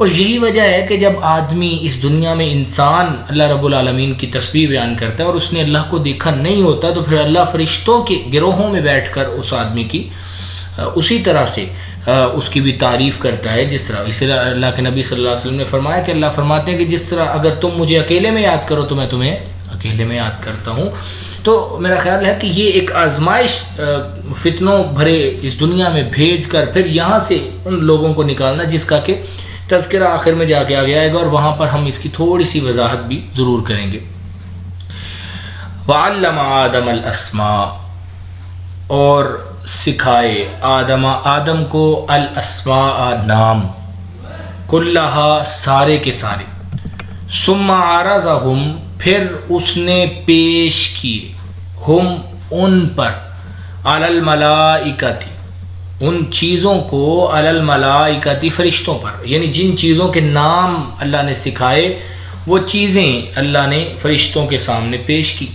اور یہی وجہ ہے کہ جب آدمی اس دنیا میں انسان اللہ رب العالمین کی تسبیح بیان کرتا ہے اور اس نے اللہ کو دیکھا نہیں ہوتا، تو پھر اللہ فرشتوں کے گروہوں میں بیٹھ کر اس آدمی کی اسی طرح سے اس کی بھی تعریف کرتا ہے، جس طرح اس طرح اللہ کے نبی صلی اللہ علیہ وسلم نے فرمایا کہ اللہ فرماتے ہیں کہ جس طرح اگر تم مجھے اکیلے میں یاد کرو تو میں تمہیں اکیلے میں یاد کرتا ہوں۔ تو میرا خیال ہے کہ یہ ایک آزمائش فتنوں بھرے اس دنیا میں بھیج کر پھر یہاں سے ان لوگوں کو نکالنا جس کا کہ تذکرہ آخر میں جا کے آگے آئے گا، اور وہاں پر ہم اس کی تھوڑی سی وضاحت بھی ضرور کریں گے۔ وَعَلَّمَ آدَمَ الْأَسْمَاءَ، اور سکھائے آدم کو الاسماء نام، کلہا سارے کے سارے، ثم عرضہم پھر اس نے پیش کیے، ہم ان پر، علی الملائکۃ ان چیزوں کو، علی الملائکۃ فرشتوں پر، یعنی جن چیزوں کے نام اللہ نے سکھائے وہ چیزیں اللہ نے فرشتوں کے سامنے پیش کی۔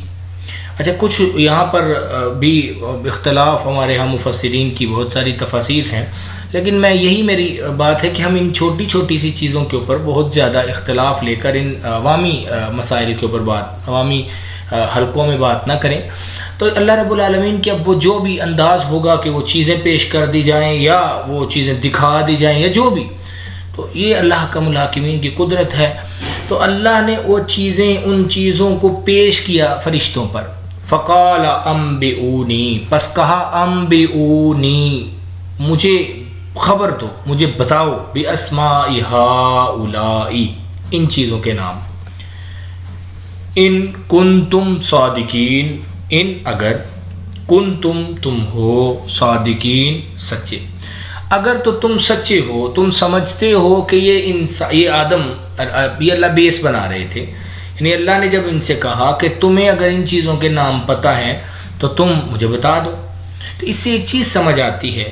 اچھا، کچھ یہاں پر بھی اختلاف ہمارے ہاں مفسرین کی بہت ساری تفاسیر ہیں، لیکن یہی میری بات ہے کہ ہم ان چھوٹی چھوٹی سی چیزوں کے اوپر بہت زیادہ اختلاف لے کر ان عوامی مسائل کے اوپر عوامی حلقوں میں بات نہ کریں۔ تو اللہ رب العالمین کی اب وہ جو بھی انداز ہوگا کہ وہ چیزیں پیش کر دی جائیں یا وہ چیزیں دکھا دی جائیں یا جو بھی، تو یہ اللہ حکم الحاکمین کی قدرت ہے۔ تو اللہ نے وہ چیزیں، ان چیزوں کو پیش کیا فرشتوں پر۔ فقال انبئونی، پس کہا انبئونی، مجھے خبر دو، مجھے بتاؤ، باسماء ہؤلاء، ان چیزوں کے نام، ان کنتم صادقین، ان اگر، کنتم تم ہو، صادقین سچے، اگر تو تم سچے ہو، تم سمجھتے ہو کہ یہ آدم، یہ اللہ بیس بنا رہے تھے، یعنی اللہ نے جب ان سے کہا کہ تمہیں اگر ان چیزوں کے نام پتہ ہیں تو تم مجھے بتا دو، تو اس سے ایک چیز سمجھ آتی ہے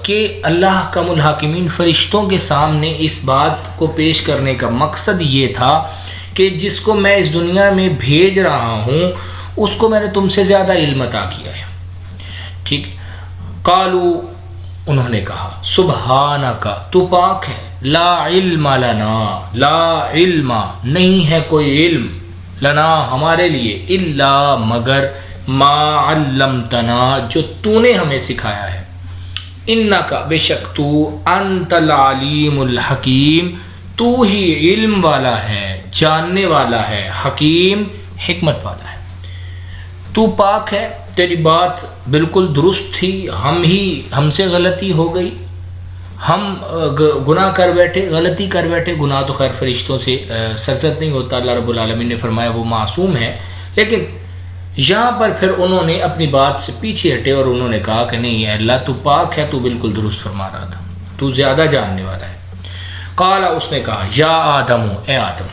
کہ اللہ حکم الحاکمین فرشتوں کے سامنے اس بات کو پیش کرنے کا مقصد یہ تھا کہ جس کو میں اس دنیا میں بھیج رہا ہوں اس کو میں نے تم سے زیادہ علم عطا کیا ہے، ٹھیک۔ قالو، انہوں نے کہا، سبحانک، تو پاک ہے، لا علم لنا، لا علم، نہیں ہے کوئی علم، لنا ہمارے لیے، الا مگر، ما علمتنا، جو تو نے ہمیں سکھایا ہے، انک، بے شک تو، انت العلیم الحکیم، تو ہی علم والا ہے، جاننے والا ہے، حکیم، حکمت والا ہے۔ تو پاک ہے، تیری بات بالکل درست تھی، ہم سے غلطی ہو گئی، ہم گناہ کر بیٹھے، غلطی کر بیٹھے، گناہ تو خیر فرشتوں سے سرزد نہیں ہوتا، اللہ رب العالمین نے فرمایا وہ معصوم ہے، لیکن یہاں پر پھر انہوں نے اپنی بات سے پیچھے ہٹے اور انہوں نے کہا کہ نہیں اللہ تو پاک ہے، تو بالکل درست فرما رہا تھا، تو زیادہ جاننے والا ہے۔ قال، اس نے کہا، یا آدم، اے آدم،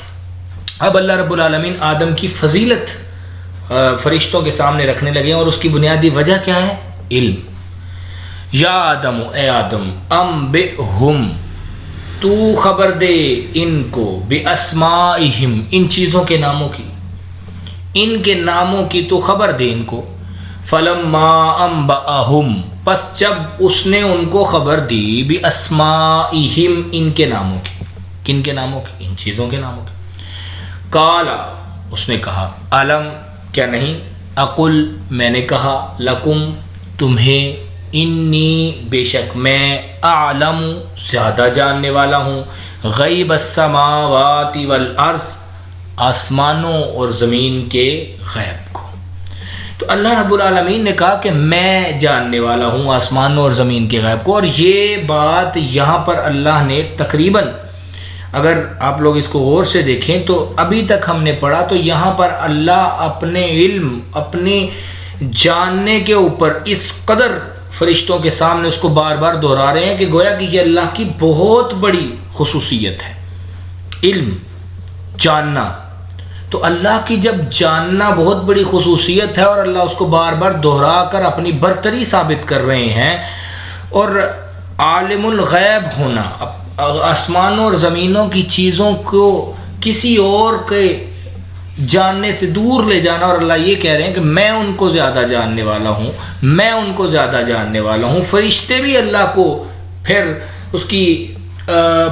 اب اللہ رب العالمین آدم کی فضیلت فرشتوں کے سامنے رکھنے لگے اور اس کی بنیادی وجہ کیا ہے؟ علم۔ یا آدم، اے آدم، انبئہم، تو خبر دے ان کو، باسمائہم، ان چیزوں کے ناموں کی، ان کے ناموں کی تو خبر دے ان کو۔ فلما انبأہم، پس جب اس نے ان کو خبر دی، باسمائہم، ان کے ناموں کی، کن کے ناموں کی؟ ان چیزوں کے ناموں کی۔ قال، اس نے کہا، علم، کیا نہیں، اقل، میں نے کہا، لکم، تمہیں، انی، بے شک میں، اعلم، زیادہ جاننے والا ہوں، غیب السماوات والارض، آسمانوں اور زمین کے غیب کو۔ تو اللہ رب العالمین نے کہا کہ میں جاننے والا ہوں آسمانوں اور زمین کے غیب کو، اور یہ بات یہاں پر اللہ نے تقریباً، اگر آپ لوگ اس کو غور سے دیکھیں تو ابھی تک ہم نے پڑھا تو یہاں پر اللہ اپنے علم، اپنے جاننے کے اوپر اس قدر فرشتوں کے سامنے اس کو بار بار دہرا رہے ہیں کہ گویا کہ یہ اللہ کی بہت بڑی خصوصیت ہے، علم، جاننا۔ تو اللہ کی جب جاننا بہت بڑی خصوصیت ہے اور اللہ اس کو بار بار دہرا کر اپنی برتری ثابت کر رہے ہیں، اور عالم الغیب ہونا، آسمانوں اور زمینوں کی چیزوں کو کسی اور کے جاننے سے دور لے جانا، اور اللہ یہ کہہ رہے ہیں کہ میں ان کو زیادہ جاننے والا ہوں، میں ان کو زیادہ جاننے والا ہوں۔ فرشتے بھی اللہ کو پھر اس کی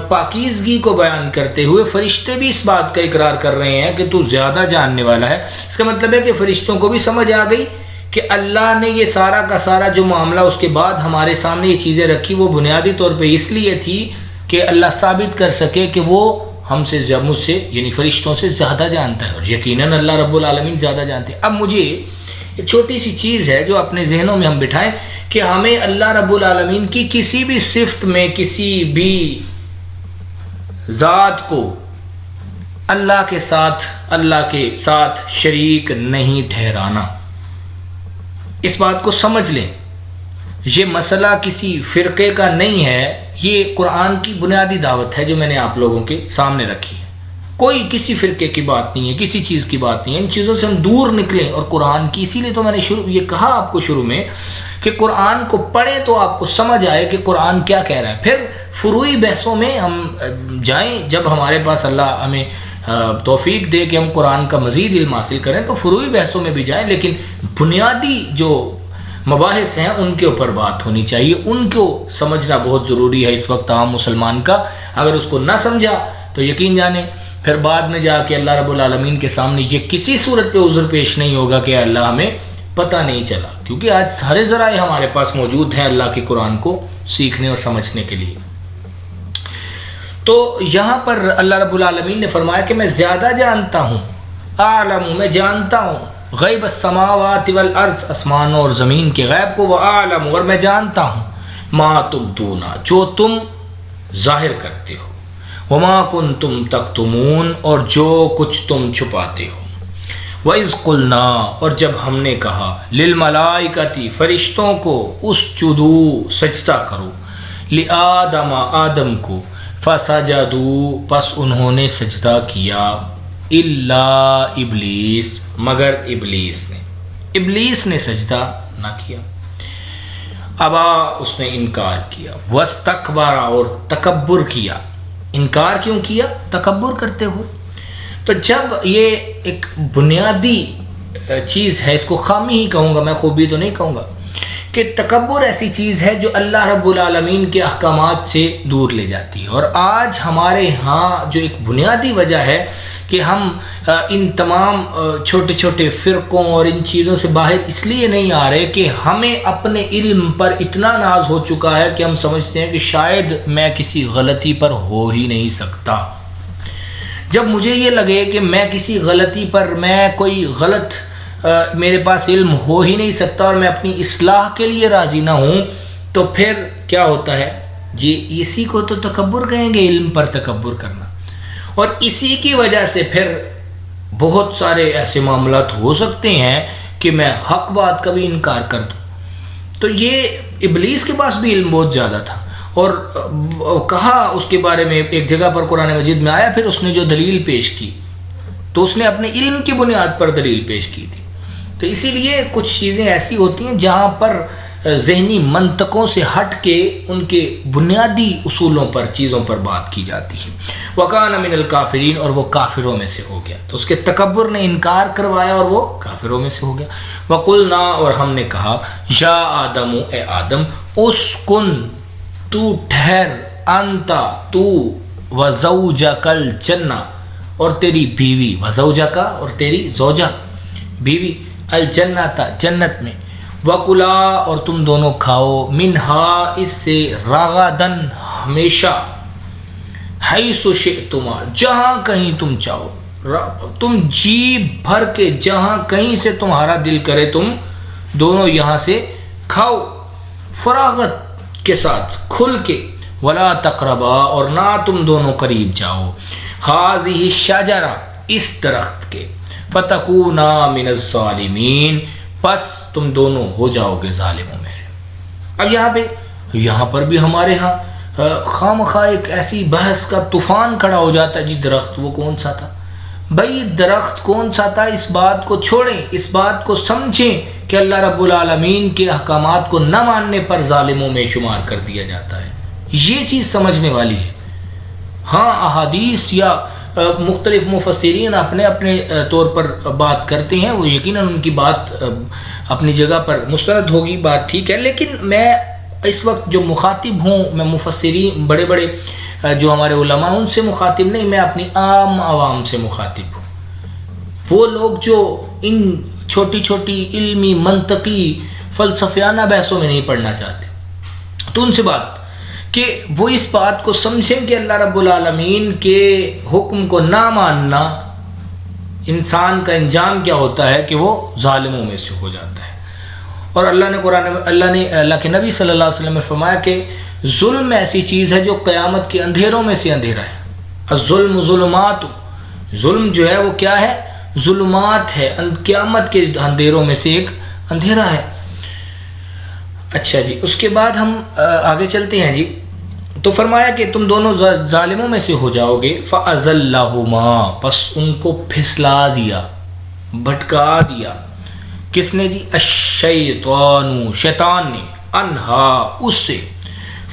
پاکیزگی کو بیان کرتے ہوئے فرشتے بھی اس بات کا اقرار کر رہے ہیں کہ تو زیادہ جاننے والا ہے۔ اس کا مطلب ہے کہ فرشتوں کو بھی سمجھ آ گئی کہ اللہ نے یہ سارا کا سارا جو معاملہ اس کے بعد ہمارے سامنے یہ چیزیں رکھی وہ بنیادی طور پہ اس لیے تھی کہ اللہ ثابت کر سکے کہ وہ ہم سے مجھ سے یعنی فرشتوں سے زیادہ جانتا ہے، اور یقیناً اللہ رب العالمین زیادہ جانتے ہیں۔ اب مجھے ایک چھوٹی سی چیز ہے جو اپنے ذہنوں میں ہم بٹھائیں کہ ہمیں اللہ رب العالمین کی کسی بھی صفت میں کسی بھی ذات کو اللہ کے ساتھ شریک نہیں ٹھہرانا۔ اس بات کو سمجھ لیں، یہ مسئلہ کسی فرقے کا نہیں ہے، یہ قرآن کی بنیادی دعوت ہے جو میں نے آپ لوگوں کے سامنے رکھی ہے۔ کوئی کسی فرقے کی بات نہیں ہے، کسی چیز کی بات نہیں ہے، ان چیزوں سے ہم دور نکلیں اور قرآن کی، اسی لیے تو میں نے یہ کہا آپ کو شروع میں کہ قرآن کو پڑھیں تو آپ کو سمجھ آئے کہ قرآن کیا کہہ رہا ہے۔ پھر فروعی بحثوں میں ہم جائیں، جب ہمارے پاس اللہ ہمیں توفیق دے کہ ہم قرآن کا مزید علم حاصل کریں تو فروعی بحثوں میں بھی جائیں، لیکن بنیادی جو مباحث ہیں ان کے اوپر بات ہونی چاہیے، ان کو سمجھنا بہت ضروری ہے اس وقت عام مسلمان کا۔ اگر اس کو نہ سمجھا تو یقین جانیں پھر بعد میں جا کے اللہ رب العالمین کے سامنے یہ کسی صورت پہ عذر پیش نہیں ہوگا کہ اللہ ہمیں پتہ نہیں چلا، کیونکہ آج سارے ذرائع ہمارے پاس موجود ہیں اللہ کے قرآن کو سیکھنے اور سمجھنے کے لیے۔ تو یہاں پر اللہ رب العالمین نے فرمایا کہ میں زیادہ جانتا ہوں، اعلم، میں جانتا ہوں غیب السماوات والارض، آسمانوں اور زمین کے غیب کو، واعلم، اور میں جانتا ہوں ما تبدون، جو تم ظاہر کرتے ہو، وما کنتم تکتمون، اور جو کچھ تم چھپاتے ہو، وَإِذْ قُلْنَا، اور جب ہم نے کہا، لِلْمَلَائِكَةِ، فرشتوں کو، اسجدوا، سجدہ کرو، لِآدَمَ، آدم کو، فَسَجَدُوا، پس انہوں نے سجدہ کیا، إِلَّا ابلیس، مگر ابلیس نے سجدہ نہ کیا، ابا، اس نے انکار کیا، وَاسْتَكْبَرَ، اور تکبر کیا۔ انکار کیوں کیا؟ تکبر کرتے ہوئے۔ تو جب یہ ایک بنیادی چیز ہے، اس کو خامی ہی کہوں گا میں، خوبی تو نہیں کہوں گا، کہ تکبر ایسی چیز ہے جو اللہ رب العالمین کے احکامات سے دور لے جاتی ہے۔ اور آج ہمارے ہاں جو ایک بنیادی وجہ ہے کہ ہم ان تمام چھوٹے چھوٹے فرقوں اور ان چیزوں سے باہر اس لیے نہیں آ رہے کہ ہمیں اپنے علم پر اتنا ناز ہو چکا ہے کہ ہم سمجھتے ہیں کہ شاید میں کسی غلطی پر ہو ہی نہیں سکتا۔ جب مجھے یہ لگے کہ میں کسی غلطی پر، میں کوئی غلط میرے پاس علم ہو ہی نہیں سکتا اور میں اپنی اصلاح کے لیے راضی نہ ہوں، تو پھر کیا ہوتا ہے؟ اسی کو تو تکبر کہیں گے، علم پر تکبر کرنا۔ اور اسی کی وجہ سے پھر بہت سارے ایسے معاملات ہو سکتے ہیں کہ میں حق بات کا بھی انکار کر دوں۔ تو یہ ابلیس کے پاس بھی علم بہت زیادہ تھا، اور کہا اس کے بارے میں ایک جگہ پر قرآن مجید میں آیا، پھر اس نے جو دلیل پیش کی تو اس نے اپنے علم کی بنیاد پر دلیل پیش کی تھی۔ تو اسی لیے کچھ چیزیں ایسی ہوتی ہیں جہاں پر ذہنی منطقوں سے ہٹ کے ان کے بنیادی اصولوں پر، چیزوں پر بات کی جاتی ہے۔ وَكَانَ مِنَ الْكَافِرِينَ، اور وہ کافروں میں سے ہو گیا، تو اس کے تکبر نے انکار کروایا اور وہ کافروں میں سے ہو گیا۔ وَقُلْنَا، اور ہم نے کہا، یا آدم، اے آدم، اسکن، تو ٹھہر، انتا، تو، وزوجک الجنہ، اور تیری بیوی، وزوجک، اور تیری زوجہ بیوی، الجنت، جنت میں، وکلا، اور تم دونوں کھاؤ، منہا، اس سے، رغدن، ہمیشہ، حیث شئتما، جہاں کہیں تم چاہو، تم جی بھر کے جہاں کہیں سے تمہارا دل کرے تم دونوں یہاں سے کھاؤ، فراغت کے ساتھ، کھل کے، ولا تقربا، اور نہ تم دونوں قریب جاؤ، ہذہ الشجرہ، اس درخت کے، فتکونا من الظالمین، پس تم دونوں ہو جاؤ گے ظالموں میں سے۔ اب یہاں پر بھی ہمارے ہاں خواہ ایک ایسی بحث کا طوفان کھڑا ہو جاتا ہے، جی درخت وہ کون سا تھا؟ بھائی درخت کون سا تھا اس بات کو چھوڑیں، اس بات کو سمجھیں کہ اللہ رب العالمین کے احکامات کو نہ ماننے پر ظالموں میں شمار کر دیا جاتا ہے، یہ چیز سمجھنے والی ہے۔ ہاں احادیث یا مختلف مفسرین اپنے اپنے طور پر بات کرتے ہیں، وہ یقیناً ان کی بات اپنی جگہ پر مسترد ہوگی، بات ٹھیک ہے، لیکن میں اس وقت جو مخاطب ہوں، میں مفسرین، بڑے بڑے جو ہمارے علماء ان سے مخاطب نہیں، میں اپنی عام عوام سے مخاطب ہوں، وہ لوگ جو ان چھوٹی چھوٹی علمی منطقی فلسفیانہ بحثوں میں نہیں پڑھنا چاہتے، تو ان سے بات کہ وہ اس بات کو سمجھیں کہ اللہ رب العالمین کے حکم کو نہ ماننا انسان کا انجام کیا ہوتا ہے کہ وہ ظالموں میں سے ہو جاتا ہے۔ اور اللہ کے نبی صلی اللہ علیہ وسلم نے فرمایا کہ ظلم ایسی چیز ہے جو قیامت کے اندھیروں میں سے اندھیرا ہے۔ الظلم ظلمات، ظلم جو ہے وہ کیا ہے؟ ظلمات ہے، قیامت کے اندھیروں میں سے ایک اندھیرا ہے۔ اچھا جی، اس کے بعد ہم آگے چلتے ہیں جی، تو فرمایا کہ تم دونوں ظالموں میں سے ہو جاؤ گے، فَأَزَلَّهُمَا، پس ان کو پھسلا دیا، بھٹکا دیا، کس نے جی؟ الشیطان، شیطان نے، انہا، اس سے،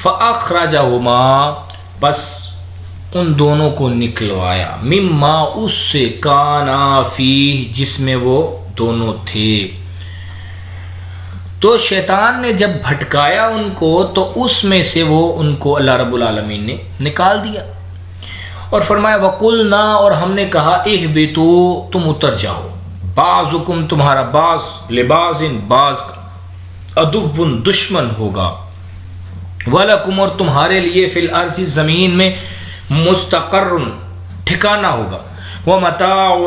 فَأَخْرَجَهُمَا، پس ان دونوں کو نکلوایا، مما، اس سے، کانا فیہ، جس میں وہ دونوں تھے۔ تو شیطان نے جب بھٹکایا ان کو تو اس میں سے وہ ان کو اللہ رب العالمین نے نکال دیا، اور فرمایا وَقُلْنَا، اور ہم نے کہا اِهْبِطُوا، تم اتر جاؤ، بعضکم، تمہارا بعض، لبعض، بعض کا، عدو، دشمن ہوگا، وَلَكُمْ، اور تمہارے لیے، فی الارض، زمین میں، مستقر، ٹھکانہ ہوگا، وَمَتَاعٌ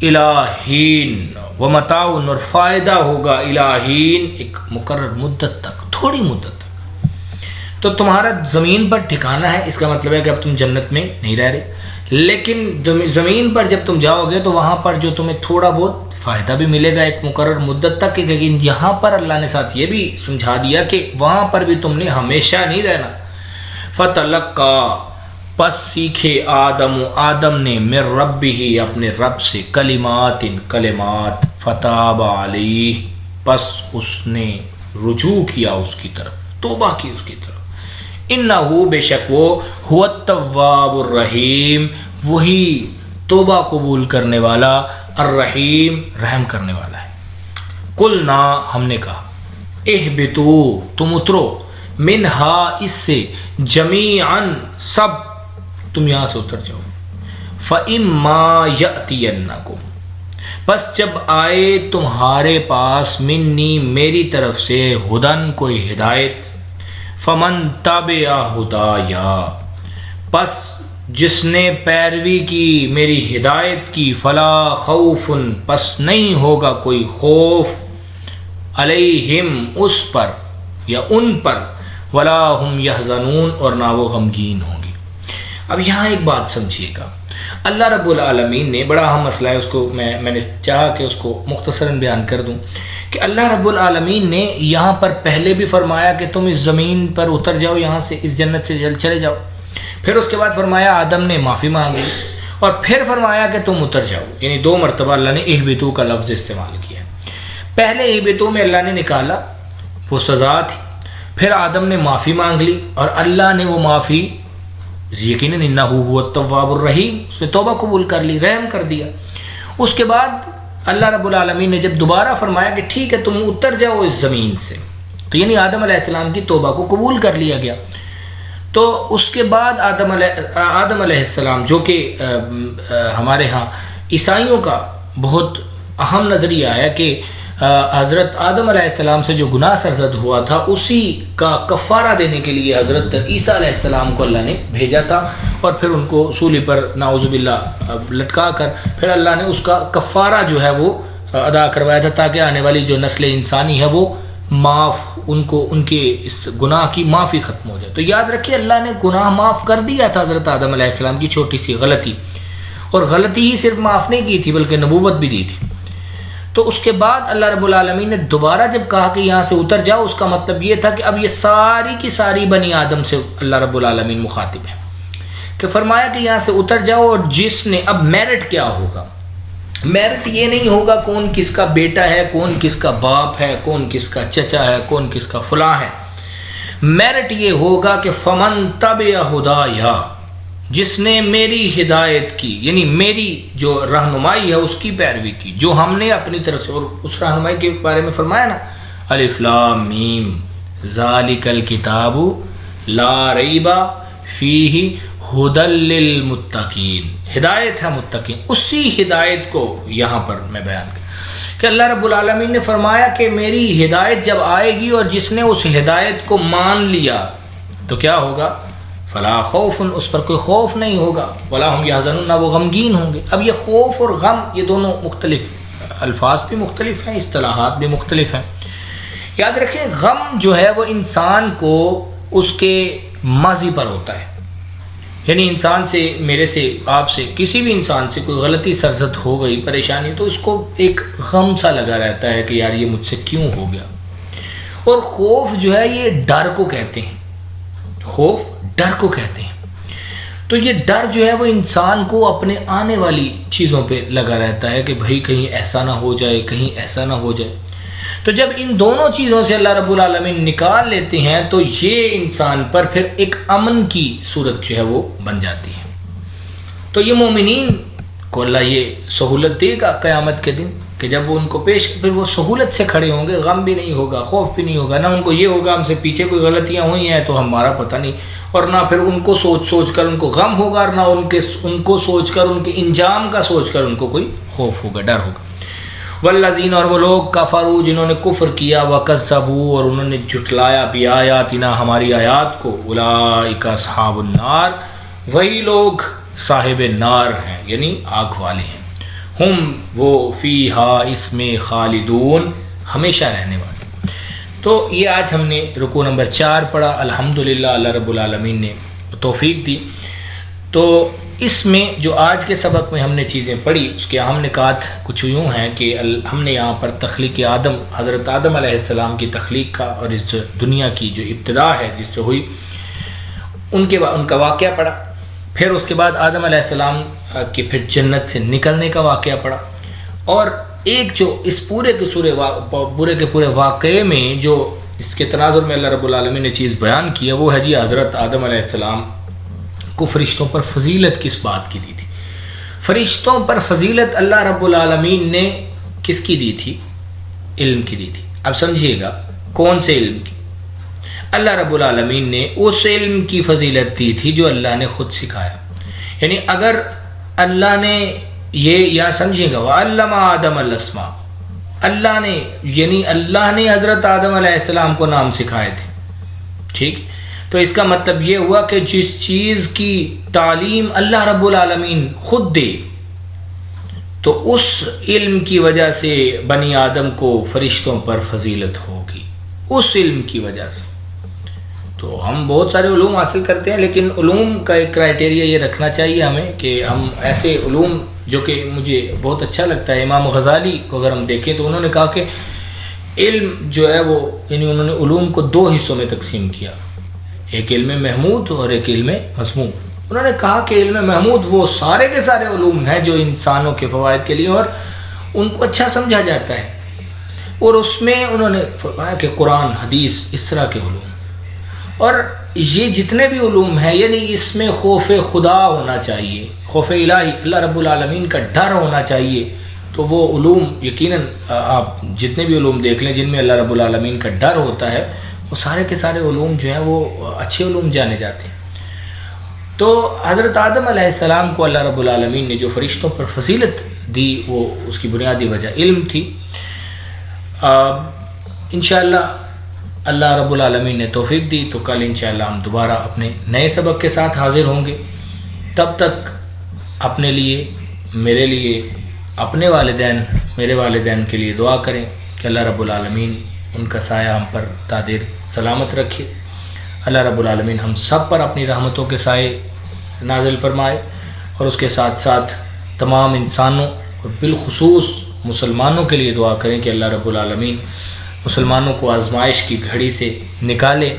إِلَىٰ حِینٍ، وَمَتَاعٌ، اور فائدہ ہوگا، إِلَىٰ حِین، ایک مقرر مدت تک، تھوڑی مدت تک۔ تو تمہارا زمین پر ٹھکانہ ہے، اس کا مطلب ہے کہ اب تم جنت میں نہیں رہ رہے، لیکن زمین پر جب تم جاؤ گے تو وہاں پر جو تمہیں تھوڑا بہت فائدہ بھی ملے گا ایک مقرر مدت تک، لیکن یہاں پر اللہ نے ساتھ یہ بھی سمجھا دیا کہ وہاں پر بھی تم نے ہمیشہ نہیں رہنا۔ فَتَلَقَّىٰ، پس سیکھے آدم نے، من ربہ، اپنے رب سے، کلمات، کلمات، فتاب علیہ، پس اس نے رجوع کیا اس کی طرف، توبہ کی اس کی طرف، انہو، بے شک وہ، هو التواب الرحیم، وہی توبہ قبول کرنے والا، الرحیم، رحم کرنے والا ہے۔ قلنا، ہم نے کہا، اہبطوا، تم اترو، منہا، اس سے، جمیعاً، سب، تم یہاں سے اتر جاؤ، فَإِمَّا يَأْتِيَنَّكُمْ، پس جب آئے تمہارے پاس، منی، میری طرف سے، ہدن، کوئی ہدایت، فَمَن تَبِعَ هُدَایَا، پس جس نے پیروی کی میری ہدایت کی، فلا خوف، پس نہیں ہوگا کوئی خوف، علیہم، اس پر یا ان پر، ولا ہم یحزنون، اور نہ وہ غمگین ہوں گے۔ اب یہاں ایک بات سمجھیے گا، اللہ رب العالمین نے، بڑا اہم مسئلہ ہے، اس کو میں نے چاہا کہ اس کو مختصراً بیان کر دوں، کہ اللہ رب العالمین نے یہاں پر پہلے بھی فرمایا کہ تم اس زمین پر اتر جاؤ، یہاں سے، اس جنت سے چلے جاؤ، پھر اس کے بعد فرمایا آدم نے معافی مانگی، اور پھر فرمایا کہ تم اتر جاؤ، یعنی دو مرتبہ اللہ نے اہبطوا کا لفظ استعمال کیا۔ پہلے اہبطوا میں اللہ نے نکالا، وہ سزا تھی، پھر آدم نے معافی مانگ لی، اور اللہ نے وہ معافی، یقیناً انہ هو التواب الرحیم، اس نے توبہ قبول کر لی، رحم کر دیا۔ اس کے بعد اللہ رب العالمین نے جب دوبارہ فرمایا کہ ٹھیک ہے تم اتر جاؤ اس زمین سے، تو یعنی آدم علیہ السلام کی توبہ کو قبول کر لیا گیا۔ تو اس کے بعد آدم علیہ السلام، جو کہ ہمارے ہاں عیسائیوں کا بہت اہم نظریہ ہے کہ حضرت آدم علیہ السلام سے جو گناہ سرزد ہوا تھا، اسی کا کفارہ دینے کے لیے حضرت عیسیٰ علیہ السلام کو اللہ نے بھیجا تھا، اور پھر ان کو سولی پر نعوذ باللہ لٹکا کر پھر اللہ نے اس کا کفارہ جو ہے وہ ادا کروایا تھا، تاکہ آنے والی جو نسل انسانی ہے وہ معاف، ان کے اس گناہ کی معافی ختم ہو جائے۔ تو یاد رکھیے اللہ نے گناہ معاف کر دیا تھا حضرت آدم علیہ السلام کی چھوٹی سی غلطی، اور غلطی ہی صرف معاف نہیں کی تھی بلکہ نبوت بھی دی تھی۔ تو اس کے بعد اللہ رب العالمین نے دوبارہ جب کہا کہ یہاں سے اتر جاؤ، اس کا مطلب یہ تھا کہ اب یہ ساری کی ساری بنی آدم سے اللہ رب العالمین مخاطب ہے، کہ فرمایا کہ یہاں سے اتر جاؤ، اور جس نے، اب میرٹ کیا ہوگا؟ میرٹ یہ نہیں ہوگا کون کس کا بیٹا ہے، کون کس کا باپ ہے، کون کس کا چچا ہے، کون کس کا فلاں ہے۔ میرٹ یہ ہوگا کہ فمن تبع ہدایا، جس نے میری ہدایت کی، یعنی میری جو رہنمائی ہے اس کی پیروی کی، جو ہم نے اپنی طرف سے، اور اس رہنمائی کے بارے میں فرمایا نا، الف لام میم ذالک الکتاب لا ریب فیہ ھدی للمتقین، ہدایت ہے متقین، اسی ہدایت کو یہاں پر میں بیان کروں کہ اللہ رب العالمین نے فرمایا کہ میری ہدایت جب آئے گی اور جس نے اس ہدایت کو مان لیا تو کیا ہوگا؟ فلا خوف، اس پر کوئی خوف نہیں ہوگا، ولا ہم یحزنون، نہ وہ غمگین ہوں گے۔ اب یہ خوف اور غم یہ دونوں مختلف الفاظ بھی مختلف ہیں، اصطلاحات بھی مختلف ہیں۔ یاد رکھیں غم جو ہے وہ انسان کو اس کے ماضی پر ہوتا ہے، یعنی انسان سے، میرے سے، آپ سے، کسی بھی انسان سے کوئی غلطی سرزد ہو گئی، پریشانی، تو اس کو ایک غم سا لگا رہتا ہے کہ یار یہ مجھ سے کیوں ہو گیا۔ اور خوف جو ہے یہ ڈر کو کہتے ہیں، خوف ڈر کو کہتے ہیں۔ تو یہ ڈر جو ہے وہ انسان کو اپنے آنے والی چیزوں پہ لگا رہتا ہے کہ بھائی کہیں ایسا نہ ہو جائے، کہیں ایسا نہ ہو جائے۔ تو جب ان دونوں چیزوں سے اللہ رب العالمین نکال لیتے ہیں تو یہ انسان پر پھر ایک امن کی صورت جو ہے وہ بن جاتی ہے۔ تو یہ مومنین کو اللہ یہ سہولت دے گا قیامت کے دن کہ جب وہ ان کو پیش، پھر وہ سہولت سے کھڑے ہوں گے، غم بھی نہیں ہوگا، خوف بھی نہیں ہوگا، نہ ان کو یہ ہوگا ہم سے پیچھے کوئی غلطیاں ہوئی ہیں تو ہمارا پتہ نہیں، اور نہ پھر ان کو سوچ کر ان کو غم ہوگا، اور نہ ان کو سوچ کر ان کے انجام کا سوچ کر ان کو کوئی خوف ہوگا، ڈر ہوگا۔ والذین، اور وہ لوگ کفروا جنہوں نے کفر کیا، وکذبوا اور انہوں نے جھٹلایا، بآیاتنا ہماری آیات کو، اولئک اصحاب النار، وہی لوگ صاحب نار ہیں، یعنی آگ والے ہیں، ہم وہ فیہا اس میں خالدون، ہمیشہ رہنے والے۔ تو یہ آج ہم نے رکوع نمبر 4 پڑھا، الحمدللہ اللہ رب العالمین نے توفیق دی۔ تو اس میں جو آج کے سبق میں ہم نے چیزیں پڑھی اس کے اہم نکات کچھ یوں ہیں کہ ہم نے یہاں پر تخلیق آدم، حضرت آدم علیہ السلام کی تخلیق کا اور اس دنیا کی جو ابتدا ہے جس سے ہوئی ان کا واقعہ پڑھا۔ پھر اس کے بعد آدم علیہ السلام کے پھر جنت سے نکلنے کا واقعہ پڑھا، اور ایک جو اس پورے کے پورے واقعے میں جو اس کے تناظر میں اللہ رب العالمین نے چیز بیان کی ہے وہ ہے جی حضرت آدم علیہ السلام کو فرشتوں پر فضیلت کس بات کی دی تھی۔ فرشتوں پر فضیلت اللہ رب العالمین نے کس کی دی تھی؟ علم کی دی تھی۔ اب سمجھیے گا کون سے علم کی؟ اللہ رب العالمین نے اس علم کی فضیلت دی تھی جو اللہ نے خود سکھایا، یعنی اگر اللہ نے یہ یا سمجھیے گا وَعَلَّمَ آدَمَ الْأَسْمَاءَ، اللہ نے حضرت آدم علیہ السلام کو نام سکھائے تھے، ٹھیک؟ تو اس کا مطلب یہ ہوا کہ جس چیز کی تعلیم اللہ رب العالمین خود دے تو اس علم کی وجہ سے بنی آدم کو فرشتوں پر فضیلت ہوگی، اس علم کی وجہ سے۔ تو ہم بہت سارے علوم حاصل کرتے ہیں، لیکن علوم کا ایک کرائٹیریا یہ رکھنا چاہیے ہمیں کہ ہم ایسے علوم جو کہ مجھے بہت اچھا لگتا ہے، امام غزالی کو اگر ہم دیکھیں تو انہوں نے کہا کہ علم جو ہے وہ، یعنی انہوں نے علوم کو 2 حصوں میں تقسیم کیا، ایک علم محمود اور ایک علم مذموم۔ انہوں نے کہا کہ علم محمود وہ سارے کے سارے علوم ہیں جو انسانوں کے فوائد کے لیے اور ان کو اچھا سمجھا جاتا ہے، اور اس میں انہوں نے فرمایا کہ قرآن، حدیث، اس طرح کے علوم، اور یہ جتنے بھی علوم ہیں یعنی اس میں خوف خدا ہونا چاہیے، خوف الہی، اللہ رب العالمین کا ڈر ہونا چاہیے۔ تو وہ علوم یقیناً آپ جتنے بھی علوم دیکھ لیں جن میں اللہ رب العالمین کا ڈر ہوتا ہے وہ سارے کے سارے علوم جو ہیں وہ اچھے علوم جانے جاتے ہیں۔ تو حضرت آدم علیہ السلام کو اللہ رب العالمین نے جو فرشتوں پر فضیلت دی وہ اس کی بنیادی وجہ علم تھی۔ انشاءاللہ اللہ رب العالمین نے توفیق دی تو کل انشاءاللہ ہم دوبارہ اپنے نئے سبق کے ساتھ حاضر ہوں گے۔ تب تک اپنے لیے، میرے لیے، اپنے والدین، میرے والدین کے لیے دعا کریں کہ اللہ رب العالمین ان کا سایہ ہم پر تا دیر سلامت رکھے۔ اللہ رب العالمین ہم سب پر اپنی رحمتوں کے سائے نازل فرمائے، اور اس کے ساتھ ساتھ تمام انسانوں اور بالخصوص مسلمانوں کے لیے دعا کریں کہ اللہ رب العالمین مسلمانوں کو آزمائش کی گھڑی سے نکالے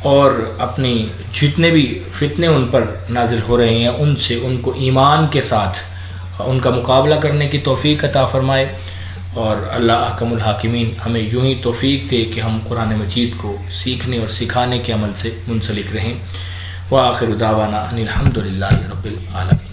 اور اپنی جتنے بھی فتنے ان پر نازل ہو رہے ہیں ان سے ان کو ایمان کے ساتھ ان کا مقابلہ کرنے کی توفیق عطا فرمائے، اور اللہ احکم الحاکمین ہمیں یوں ہی توفیق دے کہ ہم قرآن مجید کو سیکھنے اور سکھانے کے عمل سے منسلک رہیں۔ وآخر دعوانا ان الحمد للہ رب العالمین۔